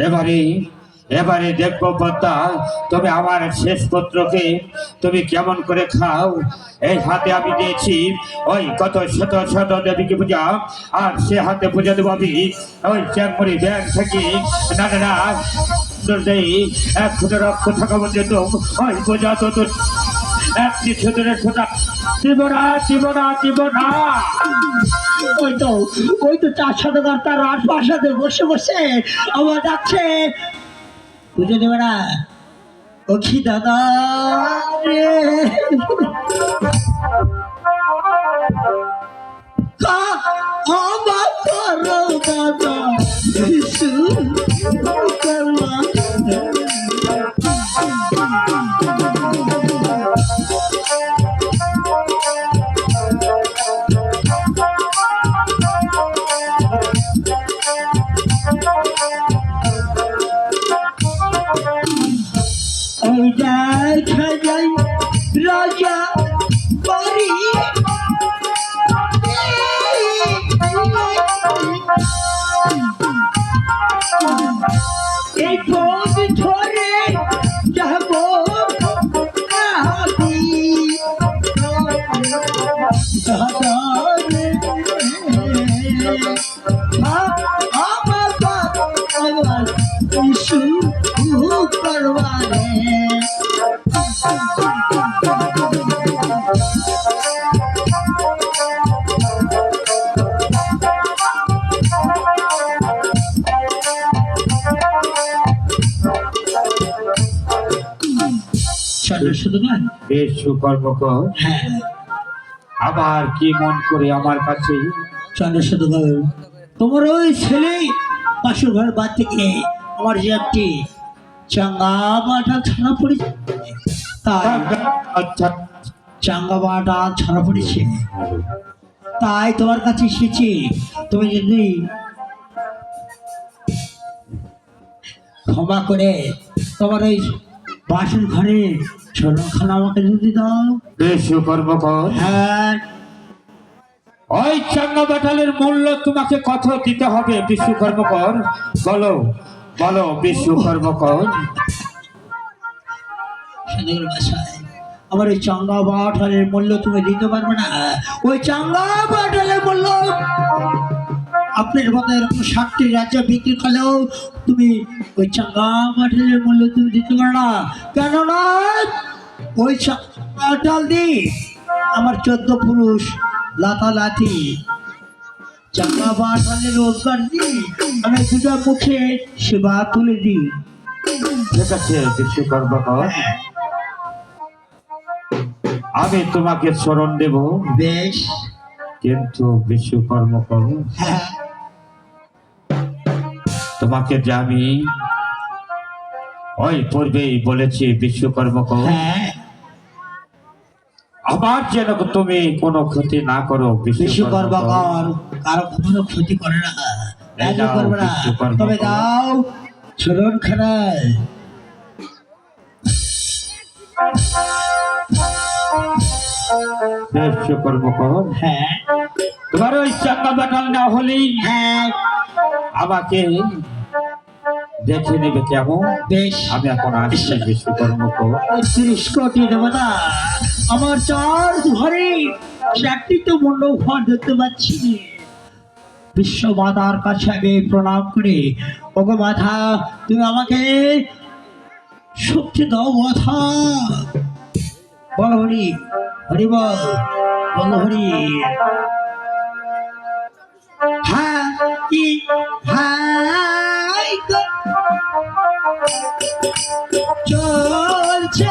এবারে এবারে দেখবো পদ্মা, তুমি আমার শেষ পুত্রকে তুমি কেমন করে খাও। এই হাতে আমি দিয়েছি ওই কত শত শত দেবীকে পূজা, আর সে হাতে পূজা দেবো আমি ওই চ্যাংমুড়ি ব্যাগ থেকে। না না না, এক ফুটে রক্ত থাকা পর্যন্ত ওই পূজা তো একটি ছোটরে ছোটা দিব না, দিব না, দিব না। ওই তো ওই তো চার শতকার তার রাজপ্রাসাদে বসে বসে আমার যাচ্ছে বুঝে দেবে না। ও কি দাদা রে, আমার করো দাদা বিশু করবা। ওই দেখা যায় রাজা বাড়ি এই পথ ধরে যাব আমার ইস্যু করবারে। বেশ সুকর্মকর, হ্যাঁ আবার কি মন করে আমার কাছে? চন্দ্রশেখর, তোমার ওই ছেলে পাশের ঘর বাদ থেকে আমার যে একটি চাঙ্গা বাটা ছাড়া পড়েছে, তাই আচ্ছা, চাঙ্গা বাটা ছাড়া পড়েছে, তাই তোমার কাছে এসেছি। তুমি যদি ক্ষমা করে তোমার ওই বাসন ঘরে ছোটখানা আমাকে যদি দাও। বেশ সুকর্মকর। হ্যাঁ, ওই চাঙ্গা বাটালের মূল্য তোমাকে কত দিতে হবে বিশ্বকর্মকর? বলো বলো বিশ্বকর্মকর। আমার ওই চাঙ্গা বাটালের মূল্য তুমি দিতে পারবে না। ওই চাঙ্গা বাটালের মূল্য আপনার মতো এরকম 60টি রাজ্য বিক্রি করলেও তুমি ওই চাঙ্গা বাটালের মূল্য তুমি দিতে পারো না। কেননা ওই বাটাল দি আমার 14 পুরুষ লাতালাতি, চাঙ্গা বাটালের রোজগার দিই আমি দুটো মুখে সেবা তুলে দিই। ঠিক আছে বিশ্বকর্মকর, আমি তোমাকে স্মরণ দেব। বেশ, কিন্তু বিশ্বকর্মকর, হ্যাঁ তোমাকে যে আমি ওই পূর্বেই বলেছি বিশ্বকর্মকর, হ্যাঁ, আবার যেন তুমি কোনো ক্ষতি না করো বিশ্বকর্মা কর, কারো কোনো ক্ষতি করে না, রাজি করবে না। তবে দাও চলুন খানায়। বিশ্বকর্মকর, হ্যাঁ তোমার ওই চাঙ্গা বাটাল না হলেই হ্যাঁ, আমাকে দেখে নেবে কেমন? বেশ, আমি এখন আসছি বিশ্বকর্মকর। 30 কোটি দেবো না, আমার 4 ঘরে 4টি তো মণ্ডপ ঘর দেখতে পাচ্ছি। বিশ্ব মাতার কাছে আমি প্রণাম করি, ওগো মাতা তুমি আমাকে শক্তি দাও মাতা। বল হরি, হরি বল, বল হরি। হ্যাঁ কি হ্যাঁ চলছে